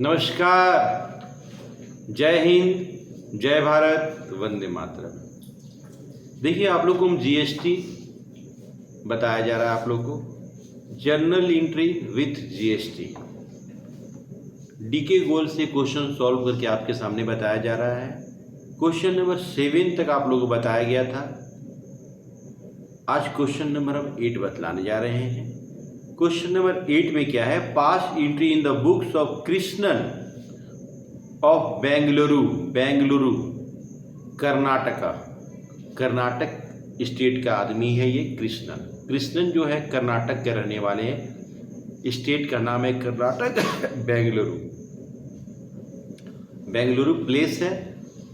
नमस्कार, जय हिंद, जय भारत, वंदे मातरम। देखिए आप लोग को हम जीएसटी बताया जा रहा है, आप लोग को journal entry with GST DK Goel से क्वेश्चन सॉल्व करके आपके सामने बताया जा रहा है। क्वेश्चन नंबर 7 तक आप लोगों को बताया गया था। आज क्वेश्चन नंबर हम 8 बतलाने जा रहे हैं। क्वेश्चन नंबर 8 में क्या है? Pass entry in the books of Krishnan of Bengaluru, Bengaluru Karnataka. Karnataka state का आदमी है ये कृष्णन। कृष्णन जो है कर्नाटक के रहने वाले हैं। स्टेट का नाम है कर्नाटक, बेंगलुरु। बेंगलुरु प्लेस है,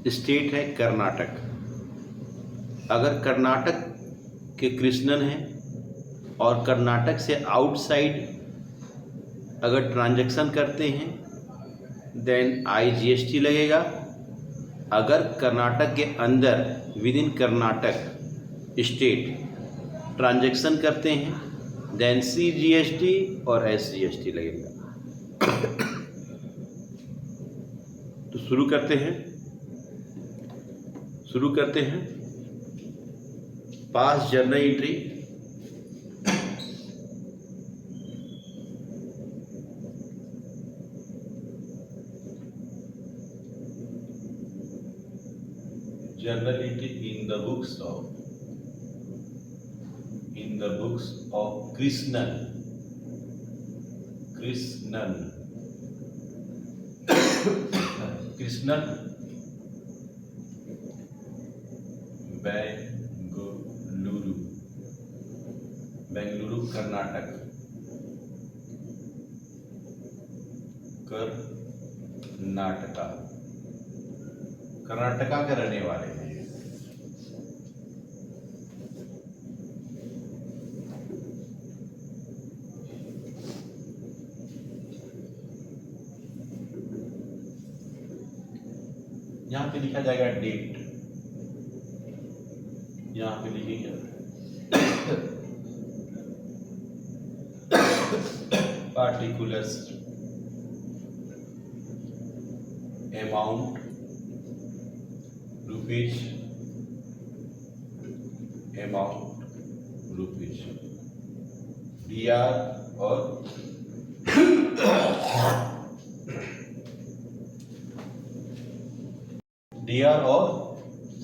स्टेट है कर्नाटक। अगर कर्नाटक के कृष्णन हैं और कर्नाटक से आउटसाइड अगर ट्रांजैक्शन करते हैं देन IGST लगेगा। अगर कर्नाटक के अंदर with in Karnataka state transaction करते हैं देन CGST और SGST लगेगा। तो शुरू करते हैं पास journal entry. Journal entry in the books of Krishnan Bengaluru Karnataka Karnataka के रहने वाले हैं। यहाँ पे लिखा जाएगा डेट, यहाँ पे लिखेंगे पार्टिकुलर्स, अमाउंट रुपीज, DR और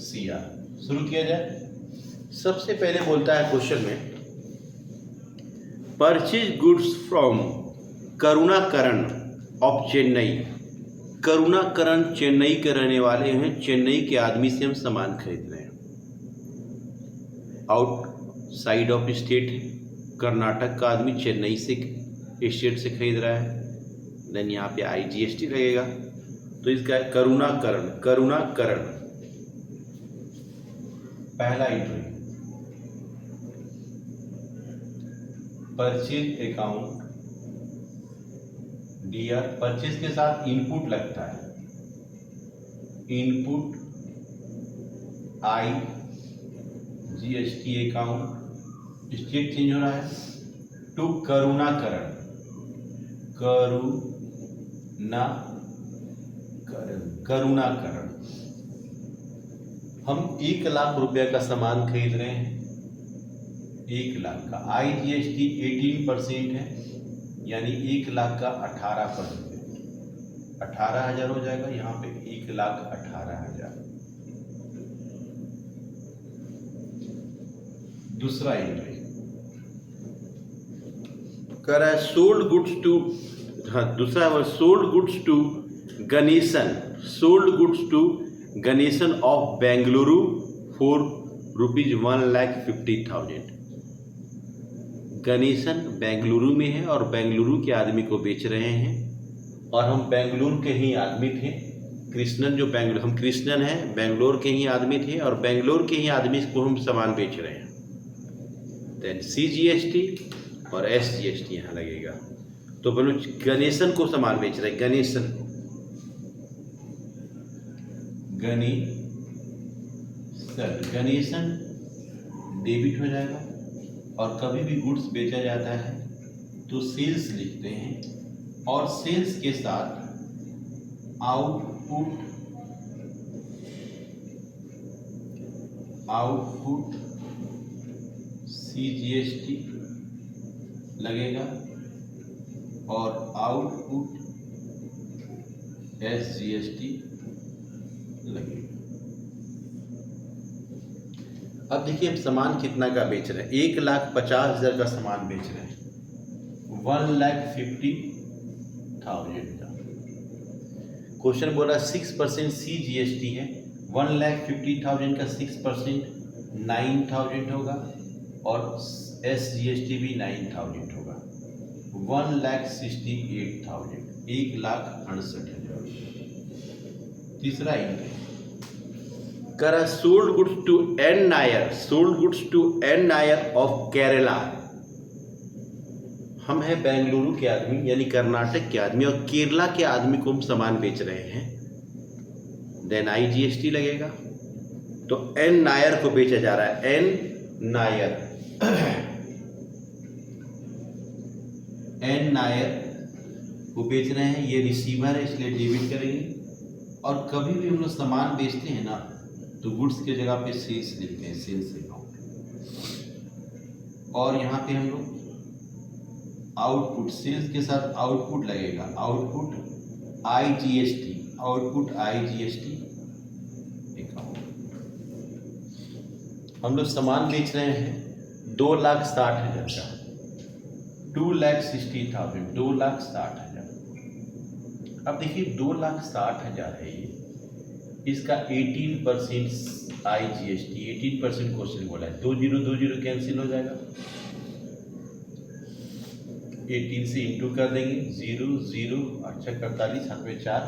CR। शुरू किया जाए। सबसे पहले बोलता है क्वेश्चन में, purchase goods from Karunakaran of Chennai. Karunakaran Chennai के रहने वाले हैं। चेन्नई के आदमी से हम सामान खरीद रहे हैं। आउटसाइड ऑफ स्टेट, कर्नाटक का आदमी चेन्नई से स्टेट से खरीद रहा है देन यहाँ पे IGST लगेगा। तो इसका है करुणाकरण पहला entry. Purchase account DR, purchase के साथ इनपुट लगता है, input IGST account, state change हो रहा है टू करुणाकरण हम 1 लाख रुपए का सामान खरीद रहे हैं। 1 लाख का IGST 18% है, यानी 1 लाख का 18%, 18,000 हो जाएगा। यहाँ पे 1,18,000। दूसरा एंट्री कर रहा है सोल्ड गुड्स टू, दूसरा है sold goods to Ganeshan of Bengaluru for ₹1,50,000। Ganeshan Bengaluru में है और बेंगलुरु के आदमी को बेच रहे हैं और हम बेंगलुरु के ही आदमी थे। कृष्णन जो हम कृष्णन हैं, बेंगलोर के ही आदमी थे और बेंगलोर के ही आदमी को हम सामान बेच रहे हैं। देन CGST और SGST यहाँ लगेगा। तो बोलो गणेशन को सामान बेच रहे हैं, गणेशन डेबिट हो जाएगा। और कभी भी गुड्स बेचा जाता है तो सेल्स लिखते हैं और सेल्स के साथ आउटपुट CGST लगेगा और आउटपुट SGST लगेगा। अब देखिए हम सामान कितना का बेच रहे हैं, 1,50,000 का सामान बेच रहे हैं, 1,50,000 का। क्वेश्चन बोला 6% CGST है, 1,50,000 का 6% 9,000 होगा और SGST भी 9,000 होगा, 1,68,000, 1,68,000। तीसरा इनकम करा sold goods to N Nair of Kerala. हम हैं बेंगलुरु के आदमी यानी कर्नाटक के आदमी और केरला के आदमी को हम सामान बेच रहे हैं, देन IGST लगेगा। तो एन नायर को बेचा जा रहा है, एन नायर को बेच रहे हैं, ये रिसीवर है इसलिए डेबिट करेंगे। और कभी भी हम लोग सामान बेचते हैं ना तो गुड्स के जगह पे सेल्स लिखते हैं, सेल्स अकाउंट। और यहाँ पे हम लोग आउटपुट, सेल्स के साथ आउटपुट लगेगा, आउटपुट IGST अकाउंट। हम लोग सामान बेच रहे हैं 2,60,000 का, 2,60,000, 2,60,000। अब देखिए 2,60,000 है ये, इसका 18% IGST, 18% क्वेश्चन बोला है, 20 कैंसिल हो जाएगा, 18 से इंटू कर देंगे, 0 0 8 48, 7 में 4,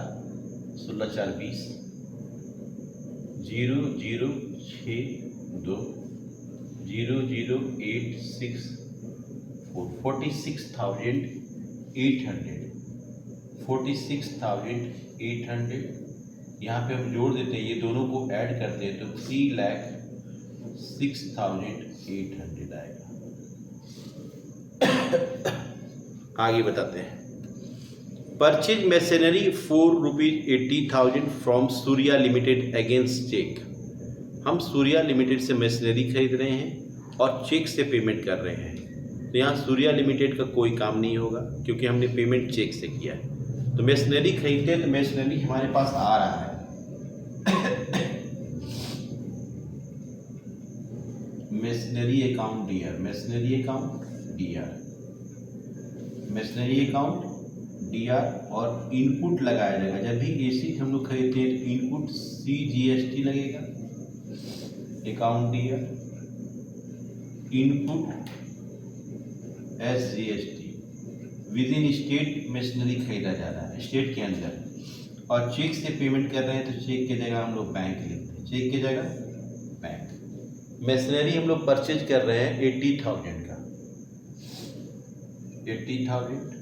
16 4 20, 0 0 6 2 0 0 8 6 4, 46,800, 46,800। यहाँ पे हम जोड़ देते हैं, ये दोनों को ऐड करते हैं तो 3,06,800 आएगा। आगे बताते हैं, purchase machinery ₹480,000 from Surya limited against cheque. हम सूर्या लिमिटेड से मशीनरी खरीद रहे हैं और चेक से पेमेंट कर रहे हैं। तो यहाँ सूर्या लिमिटेड का कोई काम नहीं होगा क्योंकि हमने पेमेंट चेक से किया है। तो मशीनरी खरीदते हैं तो मशीनरी हमारे पास आ रहा है, machinery account DR, machinery account DR और इनपुट लगाया जाएगा। जब भी एसी हम लोग खरीदते हैं तो इनपुट CGST लगेगा, account DR, input SGST। With in state machinery खरीदा जा रहा है, स्टेट के अंदर, और चेक से पेमेंट कर रहे हैं तो चेक की जगह हम लोग बैंक लिखते हैं, चेक की जगह बैंक। मशीनरी हम लोग परचेज कर रहे हैं 80,000 का, 80,000।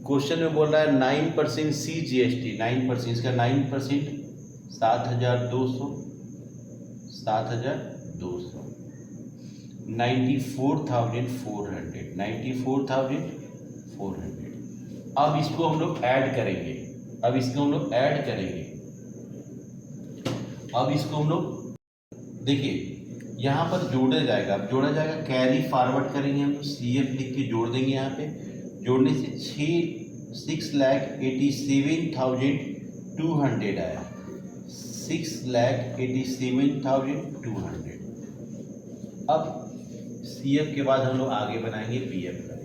क्वेश्चन में बोल रहा है 9% CGST, 9%, इसका 9% 7,200, 7,200, 94,400, 94,400। अब इसको हम लोग ऐड करेंगे, अब इसको हम लोग देखिए यहाँ पर जोड़ा जाएगा, अब जोड़ा जाएगा, कैरी फॉरवर्ड करेंगे हम, CF लिख के जोड़ देंगे। यहाँ पे जोड़ने से 6,87,200 आया, 6,87,200। अब CF के बाद हम लोग आगे बनाएंगे PF करेंगे।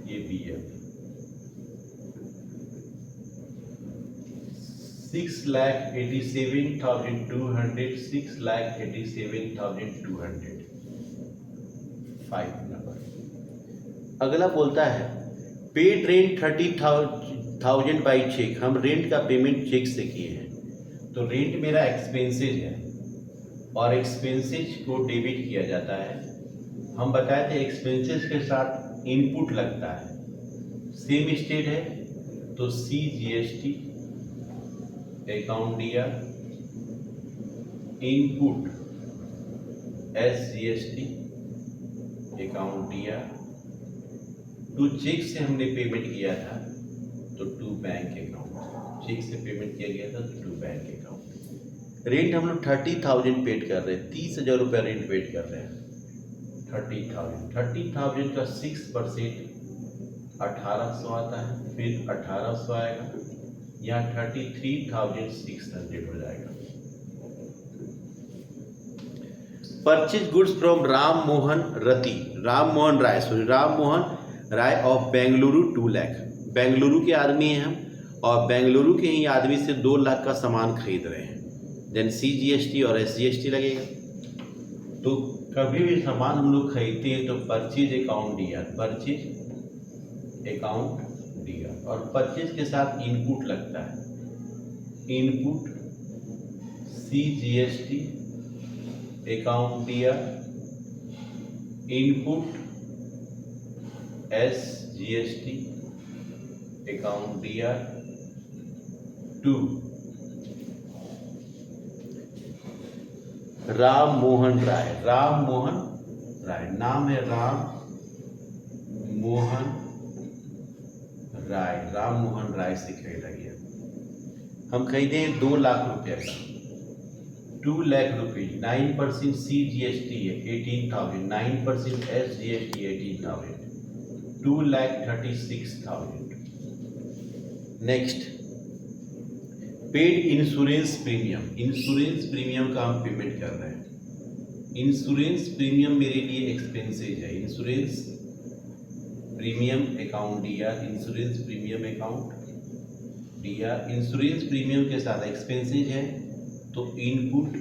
ये PF 6,87,200, 6,87,200, 5 नंबर। अगला बोलता है पेड रेंट 30,000 बाई चेक। हम रेंट का पेमेंट चेक से किए हैं, तो रेंट मेरा एक्सपेंसेज है और एक्सपेंसेज को डेबिट किया जाता है। हम बताए थे एक्सपेंसेज के साथ इनपुट लगता है, सेम स्टेट है तो CGST account DR, input SGST account दिया, टू चेक से हमने पेमेंट किया था तो टू बैंक अकाउंट, चेक से पेमेंट किया गया था तो टू बैंक अकाउंट। रेंट हम लोग 30,000 पेड कर रहे हैं, 30,000 रुपया रेंट पेड कर रहे हैं। 30,000 का 6% 1800 आता है, फिर 1800 आएगा, यहाँ 33,600 हो जाएगा। Purchase goods from Ram Mohan Rai of Bengaluru 2 lakh. Bengaluru के आदमी हैं हम, और बेंगलुरु के ही आदमी से 2 लाख का सामान खरीद रहे हैं। देन CGST और SGST लगेगा। तो कभी भी सामान हम लोग खरीदते हैं तो परचेज अकाउंट दिया, और परचेज के साथ इनपुट लगता है, इनपुट CGST अकाउंट दिया, इनपुट SGST अकाउंट दिया, टू राम मोहन राय, नाम है राम मोहन राय से खरीदा गया। हम खरीदे 2 लाख रुपए का, 2 लाख रुपीज, 9% CGST है 18,000, 9% SGST 18,000, 2,36,000। Next, paid insurance premium का हम पेमेंट कर रहे हैं। इंश्योरेंस प्रीमियम मेरे लिए एक्सपेंसेज है, इंश्योरेंस प्रीमियम अकाउंट दिया, इंश्योरेंस प्रीमियम के साथ एक्सपेंसेज है तो इनपुट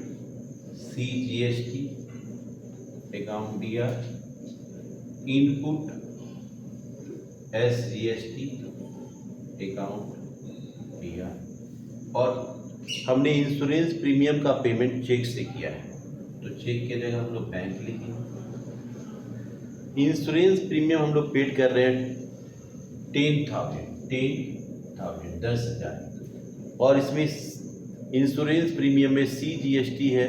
CGST अकाउंट दिया, इनपुट SGST अकाउंट दिया, और हमने इंश्योरेंस प्रीमियम का पेमेंट चेक से किया है तो चेक की जगह हम लोग बैंक लिखेंगे। इंश्योरेंस प्रीमियम हम लोग पेड कर रहे हैं 10,000, 10,000, और इसमें इंश्योरेंस प्रीमियम में CGST है,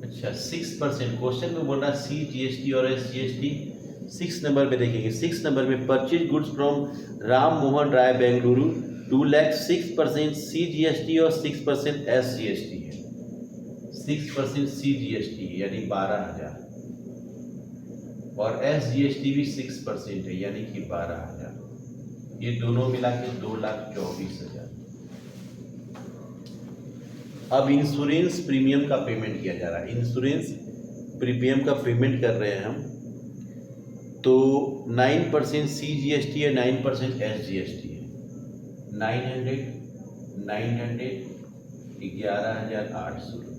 अच्छा 6%। क्वेश्चन में बोल रहा है CGST और SGST। 6 नंबर पे देखेंगे, 6 नंबर में purchase goods from Ram Mohan Rai Bengaluru 2 lakh, 6% CGST और 6% SGST है, 6% CGST यानी 12,000, और SGST भी 6% है यानी कि 12,000। ये दोनों मिला के 2,24,000। अब इंश्योरेंस प्रीमियम का पेमेंट किया जा रहा है, इंश्योरेंस प्रीमियम का पेमेंट कर रहे हैं हम, तो 9% CGST है, 9% SGST है, 900, 11,800 रुपये।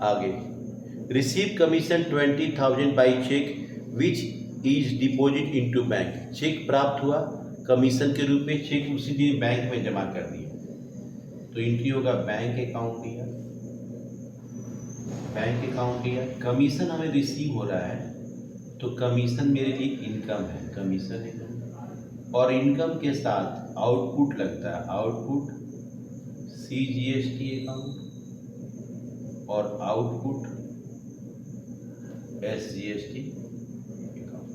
आगे, receive commission 20,000 by cheque which is deposit into bank. Cheque प्राप्त हुआ कमीशन के रूप में, चेक उसी दिन बैंक में जमा कर दिया तो एंट्री होगा बैंक अकाउंट दिया, कमीशन हमें रिसीव हो रहा है तो कमीशन मेरे लिए इनकम है, कमीशन है, और इनकम के साथ आउटपुट लगता है, आउटपुट CGST अकाउंट और आउटपुट SGST अकाउंट।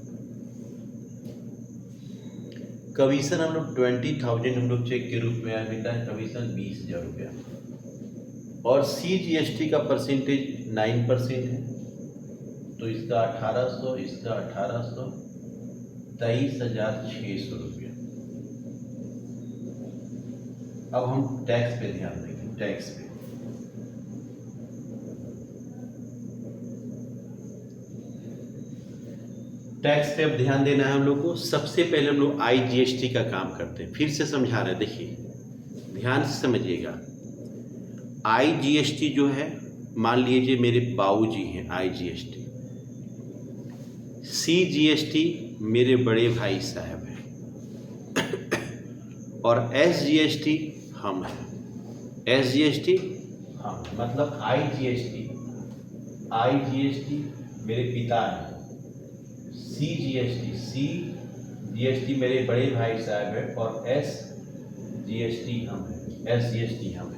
कमीशन हम लोग 20,000 हम लोग चेक के रूप में मिलता है, कमीशन 20,000 रुपया, और CGST का परसेंटेज 9% है तो इसका 1,800, इसका 1,800, 23,600 रुपया। अब हम टैक्स पे ध्यान देंगे, टैक्स पे अब ध्यान देना है हम लोग को। सबसे पहले हम लोग IGST का काम करते हैं, फिर से समझा रहे हैं, देखिए ध्यान से समझिएगा। IGST जो है, मान लीजिए मेरे बाबूजी हैं IGST, CGST मेरे बड़े भाई साहब हैं, और SGST हम हैं। SGST हम, मतलब IGST मेरे पिता हैं, CGST मेरे बड़े भाई साहब हैं, और SGST जीएसटी हम है, एसजीएसटी हम है।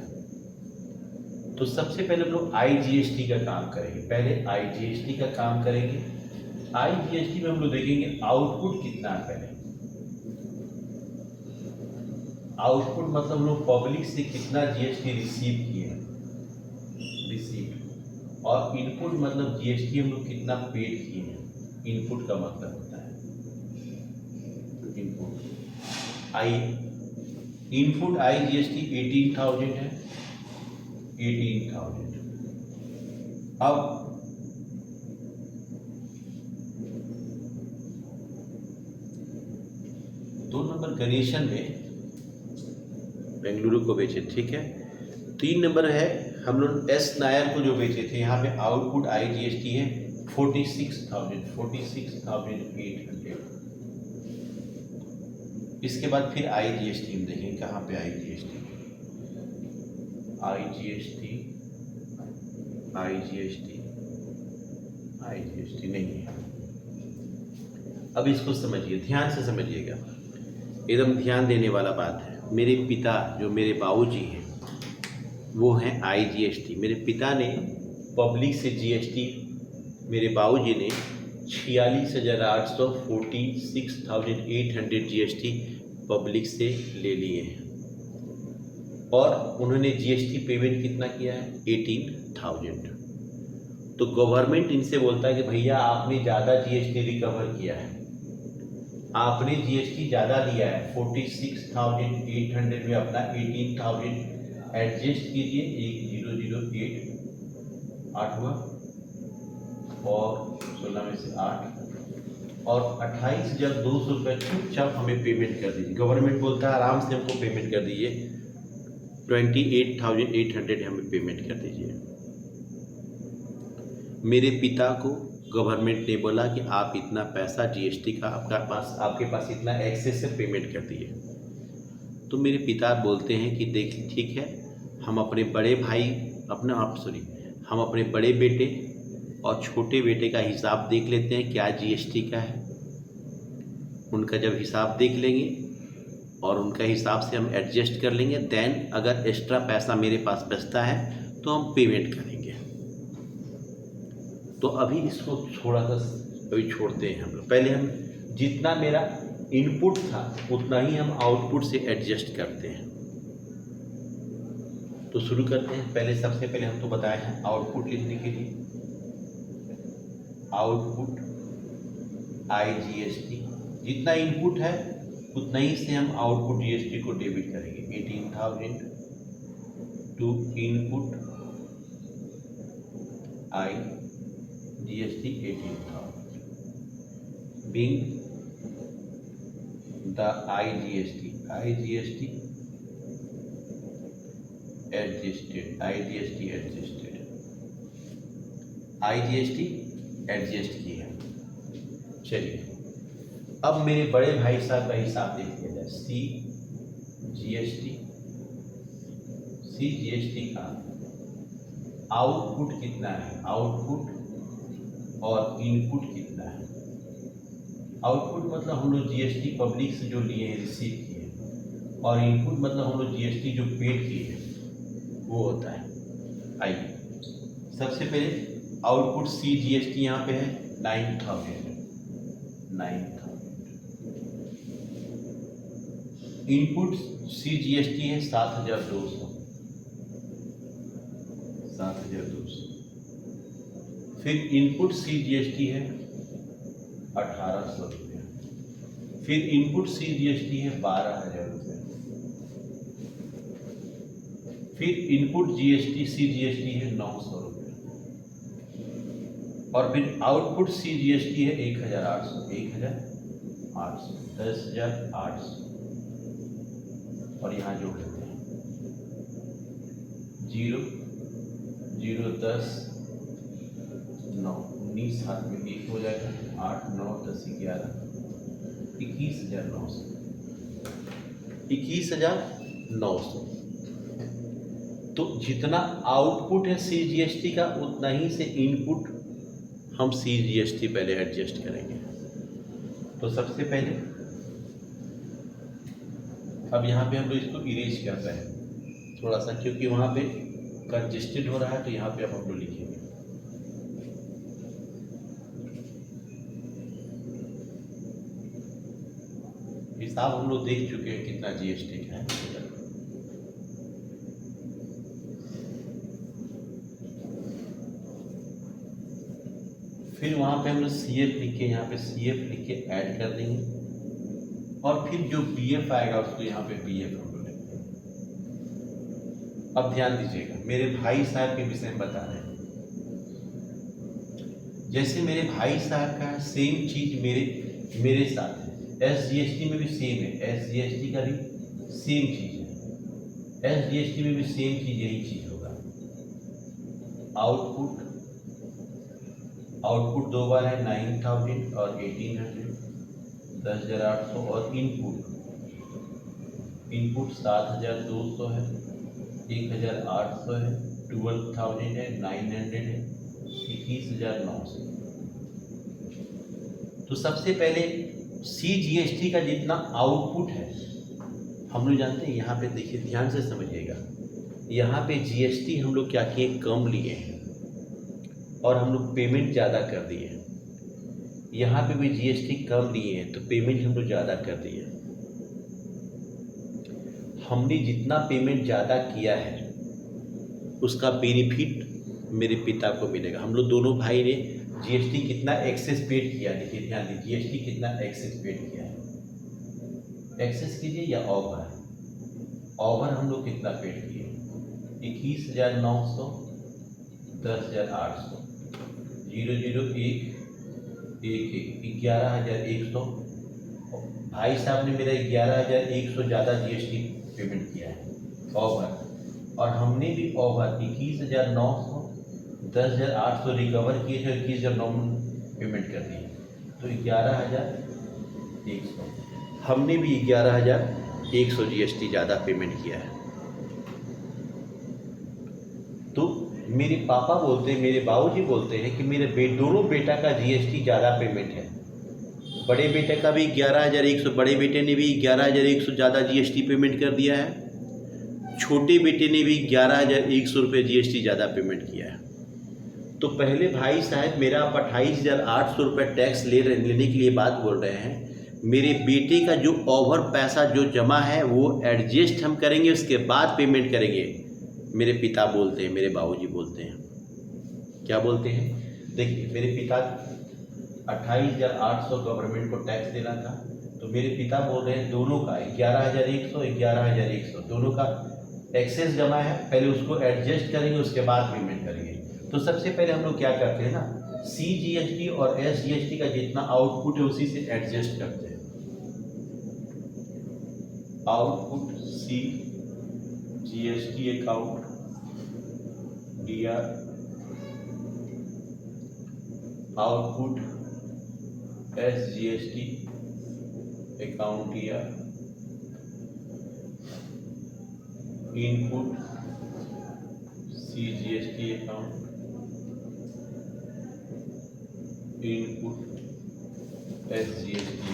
तो सबसे पहले हम लोग आईजीएसटी का काम करेंगे। पहले आईजीएसटी का काम करेंगे। आईजीएसटी में हम लोग देखेंगे आउटपुट कितना है। पहले आउटपुट मतलब हम लोग पब्लिक से कितना जीएसटी रिसीव किए हैं, रिसीव। और इनपुट मतलब जीएसटी हम लोग कितना पेड किए हैं, इनपुट का मतलब होता है इनपुट। इनपुट आईजीएसटी 18,000 है, 18,000। अब दो नंबर गणेशन में बेंगलुरु को बेचे, ठीक है। 3 नंबर है हम लोग एस नायर को जो बेचे थे, यहाँ पे आउटपुट आईजीएसटी है 46,800। इसके बाद फिर आईजीएसटी हम देखेंगे कहाँ पे आईजीएसटी नहीं है। अब इसको समझिए, ध्यान से समझिएगा, एकदम ध्यान देने वाला बात है। मेरे पिता जो मेरे बाबूजी हैं वो हैं आईजीएसटी। मेरे पिता ने पब्लिक से जीएसटी, मेरे बाबूजी ने 46,800 46,800 जीएसटी पब्लिक से ले लिए हैं। और उन्होंने जीएसटी पेमेंट कितना किया है, 18,000। तो गवर्नमेंट इनसे बोलता है कि भैया आपने ज़्यादा जीएसटी रिकवर किया है, आपने जीएसटी ज़्यादा लिया है, 46,800 में अपना 18,000 एडजस्ट कीजिए। 1008 8 हुआ और 16 में से 8 और 28,200 रुपये चुपचाप हमें पेमेंट कर दीजिए। गवर्नमेंट बोलता है आराम से हमको पेमेंट कर दीजिए, 28,800 हमें पेमेंट कर दीजिए। मेरे पिता को गवर्नमेंट ने बोला कि आप इतना पैसा जीएसटी का आपके पास इतना एक्सेस से पेमेंट कर दिए। तो मेरे पिता बोलते हैं कि देख ठीक है, हम अपने बड़े भाई हम अपने बड़े बेटे और छोटे बेटे का हिसाब देख लेते हैं क्या जीएसटी का है। उनका जब हिसाब देख लेंगे और उनका हिसाब से हम एडजस्ट कर लेंगे, देन अगर एक्स्ट्रा पैसा मेरे पास बचता है तो हम पेमेंट करेंगे। तो अभी इसको थोड़ा सा अभी छोड़ते हैं हम लोग। पहले हम जितना मेरा इनपुट था उतना ही हम आउटपुट से एडजस्ट करते हैं। तो शुरू करते हैं। पहले सबसे पहले हम तो बताए हैं आउटपुट लिखने के लिए, आउटपुट आईजीएसटी, जितना इनपुट है उतना ही से हम आउटपुट जीएसटी को डेबिट करेंगे। 18,000 to input I GST 18,000 being the IGST adjust की है। चलिए अब मेरे बड़े भाई साहब का हिसाब देख लिया जाए। CGST का आउटपुट कितना है, आउटपुट और इनपुट कितना है। आउटपुट मतलब हम लोग जीएसटी पब्लिक से जो लिए हैं, रिसीव किए, और इनपुट मतलब हम लोग जीएसटी जो पेड किए हैं वो होता है। आइए सबसे पहले आउटपुट CGST यहाँ पे है 9,000। इनपुट CGST है 7,200। फिर इनपुट CGST है 1,800 रुपये। फिर इनपुट CGST है 12,000 रुपये। फिर इनपुट CGST है 900 रुपये। और फिर आउटपुट CGST है 1,800। 10,800 और यहाँ जोड़ लेते हैं 0 0 10 9 19 हाथ में 1 हो जाएगा, 8 9 10 11 21,900। 21,900। तो जितना आउटपुट है CGST का उतना ही से इनपुट हम CGST पहले एडजस्ट करेंगे। तो सबसे पहले अब यहाँ पे हम लोग इसको इरेज कर रहे हैं थोड़ा सा, क्योंकि वहाँ पे कंजेस्टेड हो रहा है, तो यहाँ पे अब हम लोग लिखेंगे। हिसाब हम लोग देख चुके हैं कितना जीएसटी का है। फिर वहाँ पे हम लोग CF लिख के, यहाँ पे CF लिख के ऐड कर देंगे, और फिर जो BF आएगा उसको यहाँ पे BF हम लोग लिखेंगे। अब ध्यान दीजिएगा, मेरे भाई साहब के विषय में बता रहे हैं। जैसे मेरे भाई साहब का सेम चीज मेरे साथ है, SGST में भी सेम है, SGST का भी सेम चीज है, SGST में भी सेम चीज, यही चीज होगा। आउटपुट दो बार है, 9000 और 1800, 10,800, और इनपुट 7,200 है, 1,800 है, 12,000 है, 900 है, 21,900। तो सबसे पहले CGST का जितना आउटपुट है हम लोग जानते हैं। यहाँ पे देखिए, ध्यान से समझिएगा, यहाँ पे GST हम लोग क्या किए, कम लिए हैं, और हम लोग पेमेंट ज़्यादा कर दिए हैं। यहाँ पे भी GST कम लिए हैं, तो पेमेंट हम लोग ज़्यादा कर दिए। हमने जितना पेमेंट ज़्यादा किया है उसका बेनिफिट मेरे पिता को मिलेगा। हम लोग दोनों भाई ने GST कितना एक्सेस पेड किया, देखिए ध्यान दीजिए, GST कितना एक्सेस पेड किया है। एक्सेस कीजिए या ओवर हम लोग कितना पेड किए, 21,900, 10,800, 001, 11,100। भाई साहब ने मेरा 11,100 ज़्यादा GST पेमेंट किया है ओवर, और हमने भी ओवर 21,900, 10,800 रिकवर किए थे, 21,900 पेमेंट कर दिए, तो 11,100। हमने भी 11,100 GST ज़्यादा पेमेंट किया है। तो मेरे पापा बोलते हैं, मेरे बाबूजी बोलते हैं कि मेरे दोनों बेटा का GST ज़्यादा पेमेंट है। बड़े बेटे का भी 11,100, बड़े बेटे ने भी 11,100 ज़्यादा GST पेमेंट कर दिया है। छोटे बेटे ने भी 11,100 रुपये GST ज़्यादा पेमेंट किया है। तो पहले भाई साहब मेरा आप 28,800 रुपये टैक्स लेने के लिए बात बोल रहे हैं। मेरे बेटे का जो ओवर पैसा जो जमा है वो एडजस्ट हम करेंगे, उसके बाद पेमेंट करेंगे। मेरे पिता बोलते हैं, मेरे बाबूजी बोलते हैं, क्या बोलते हैं, देखिए मेरे पिता 28,800 गवर्नमेंट को टैक्स देना था, तो मेरे पिता बोल रहे हैं दोनों का 11,100, 11,100 दोनों का एक्सेस जमा है, पहले उसको एडजस्ट करेंगे, उसके बाद पेमेंट करेंगे। तो सबसे पहले हम लोग क्या करते हैं ना, CGST और SGST का जितना आउटपुट है उसी से एडजस्ट करते हैं। Output CGST account DR, output SGST account DR, input CGST account, input SGST।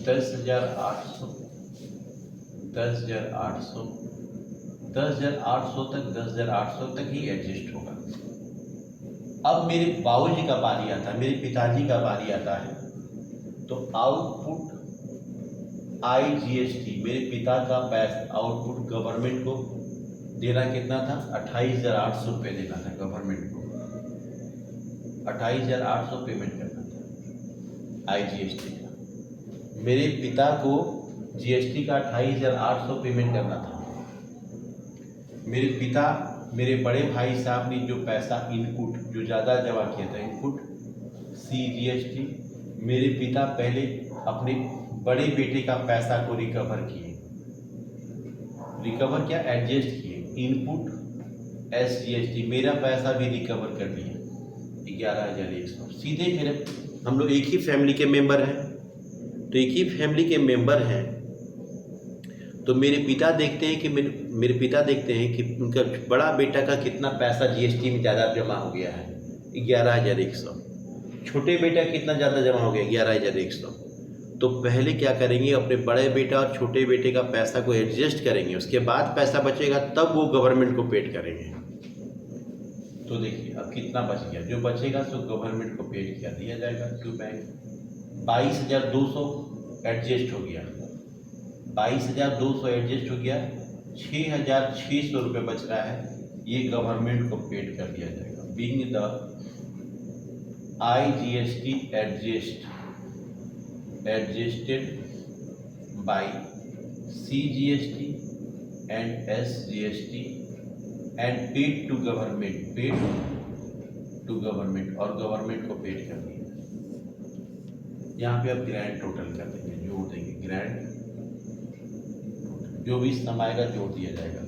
10,800, 10,800, 10,800 तक, 10,800 तक ही एडजस्ट होगा। अब मेरे बाबूजी का बारी आता है, मेरे पिताजी का बारी आता है, तो आउटपुट IGST, मेरे पिता का पैसा आउटपुट गवर्नमेंट को देना कितना था, 28,800 रुपये देना था गवर्नमेंट को, 28,800 पेमेंट करना था IGST का। मेरे पिता को GST का 28,800 पेमेंट करना था। मेरे पिता, मेरे बड़े भाई साहब ने जो पैसा इनपुट जो ज़्यादा जमा किया था, इनपुट CGST, मेरे पिता पहले अपने बड़े बेटे का पैसा को रिकवर किए, रिकवर क्या, एडजस्ट किए। इनपुट SGST, मेरा पैसा भी रिकवर कर दिया 11,100। सीधे मेरे, हम लोग एक ही फैमिली के मेंबर हैं, तो एक ही फैमिली के मेंबर हैं, तो मेरे पिता देखते हैं कि मेरे पिता देखते हैं कि उनका बड़ा बेटा का कितना पैसा GST में ज़्यादा जमा हो गया है, 11,100। छोटे बेटा कितना ज़्यादा जमा हो गया, 11,100। तो पहले क्या करेंगे, अपने बड़े बेटा और छोटे बेटे का पैसा को एडजस्ट करेंगे, उसके बाद पैसा बचेगा तब वो गवर्नमेंट को पेड करेंगे। तो देखिए अब कितना बच गया, जो बचेगा सो गवर्नमेंट को पेड कर दिया जाएगा टू बैंक। 22,200 एडजस्ट हो गया, 22,200 एडजस्ट हो गया, 6,600 रुपये बच रहा है, ये गवर्नमेंट को पेड कर दिया जाएगा। Being the IGST adjusted by CGST and SGST and paid to government और गवर्नमेंट को पेड कर दिया। यहाँ पे अब ग्रैंड टोटल कर देंगे, जोड़ देंगे, ग्रैंड जो भी सम आएगा जोड़ दिया जाएगा।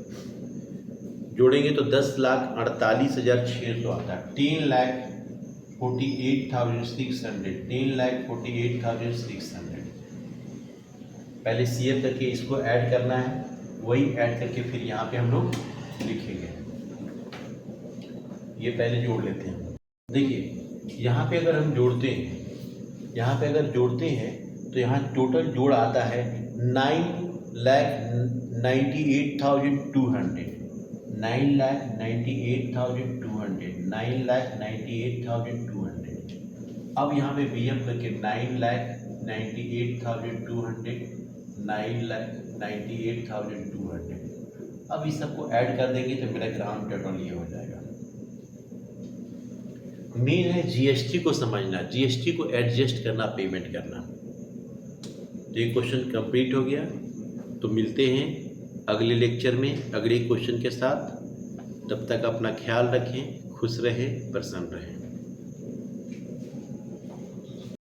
जोड़ेंगे तो 10,48,600 आता है, 10,48,600, 10,48,600। पहले CF करके इसको ऐड करना है, वही ऐड करके फिर यहाँ पे हम लोग लिखेंगे। ये पहले जोड़ लेते हैं। देखिए यहाँ पे अगर हम जोड़ते हैं, यहाँ पे अगर जोड़ते हैं तो यहाँ टोटल जोड़ आता है 9,98,200, 9,98,200, 9,98,200। अब यहाँ पे BM करके 9,98,200, 9,98,200। अब इस सबको ऐड कर देंगे तो मेरा ग्राउंड टोटल ये हो जाएगा। मेन है GST को समझना, GST को एडजस्ट करना, पेमेंट करना। तो ये क्वेश्चन कंप्लीट हो गया। तो मिलते हैं अगले लेक्चर में अगले क्वेश्चन के साथ। तब तक अपना ख्याल रखें, खुश रहें, प्रसन्न रहें।